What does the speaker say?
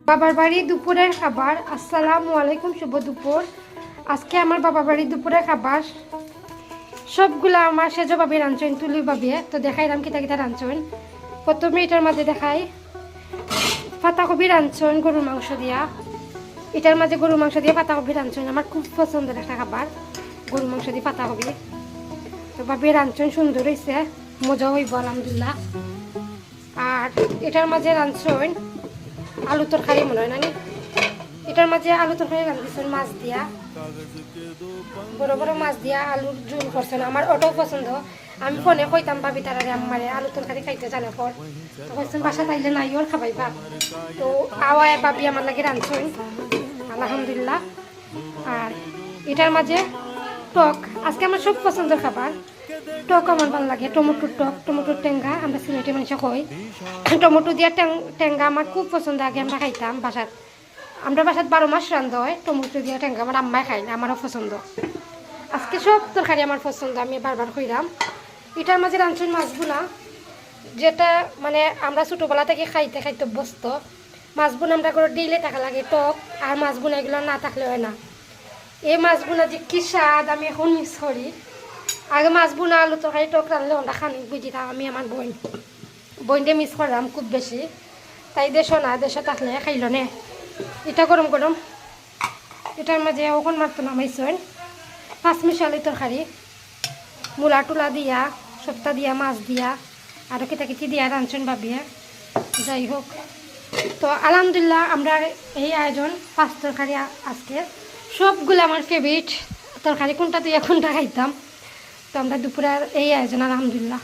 বাবার বাড়ি দুপুরের খাবার। আসসালামু আলাইকুম, শুভ দুপুর। আজকে আমার বাবার বাড়ি দুপুরের খাবার সবগুলা আমার সেজো ভাবি রাঁধছেন, তুলি ভাবি। তো দেখাইলাম কিতা কিতা রাঁধছেন। প্রথমে এটার মাঝে দেখাই পাতাকপি রাঁধছেন গরুর মাংস দিয়া। এটার মাঝে গরুর মাংস দিয়ে পাতাকপি রাঁধছেন, আমার খুব পছন্দের একটা খাবার, গরুর মাংস দিয়ে পাতাকপি। তো ভাবি রাঁধছেন, সুন্দর হয়েছে, মজা হইব আলহামদুলিল্লাহ। আর এটার মাঝে রাঁধছেন আলু তরকারি, মনে হয় নানি। এটার মাঝে আলু তরকারি রাঁধছেন মাছ দিয়া, বড় বড় মাছ দিয়া আলুর ঝোল করছেন। আমার ওটাও পছন্দ। আমি ফোনে কইতাম ভাবি তারা আমারে আলু তরকারি খাইতে জানে পর, তো কইছেন বাসা তাইলে নাই ওর খাবাইবা। তো আওয়ায় ভাবি আমার লাগে রাঁধছেন আলহামদুলিল্লাহ। আর এটার মাঝে টক, আজকে আমার সব পছন্দের খাবার। টক আমার ভালো লাগে, টমেটোর টক, টমেটোর টেঙ্গা, আমরা সিলেটি মানুষ কই। টমেটো দিয়ে টেঙ্গা আমার খুব পছন্দ। আগে আমরা খাইতাম বাসাত, আমরা বাসাত 12 মাস রান্ধা হয় টমেটো দিয়ে টেঙ্গা। আমার আম্মায় খাই না, আমারও পছন্দ। আজকে সব তরকারি আমার পছন্দ, আমি বারবার কইরাম। এটার মাঝে রাঁধছেন মাছগুলা, যেটা মানে আমরা ছোটোবেলা থেকে খাইতে খাইতে অভ্যস্ত। মাছগুলো আমরা করে দিলে টাকা লাগে টক, আর মাছগুলো এগুলো না থাকলে হয় না। এই মাছগুলো যে কি স্বাদ, আমি এখন মিস করি। আগে মাছ বোনা আলু তরকারি টক রাঁধলে ওটা খানি বুঝিতাম। আমি আমার বোনকে মিস করলাম খুব বেশি। তাই দেশও না, দেশে থাকলে খাইল নে। এটা গরম গরম এটার মাঝে ওখান মাত্র নামাইছেন পাঁচমিশালি তরকারি, মূলা টুলা দিয়া, সপ্তাহ দিয়া, মাছ দিয়া, আরও কিতা কিতি দিয়া রাঁধছেন ভাবিয়ে। যাই হোক, তো আলহামদুলিল্লাহ আমরা এই আয়োজন 5 তরকারি আজকে। সবগুলো আমার ফেভারিট তরকারি, কোনটা তুই কোনটা খাইতাম। তো আমরা দুপুরের এই আয়োজন আলহামদুলিল্লাহ।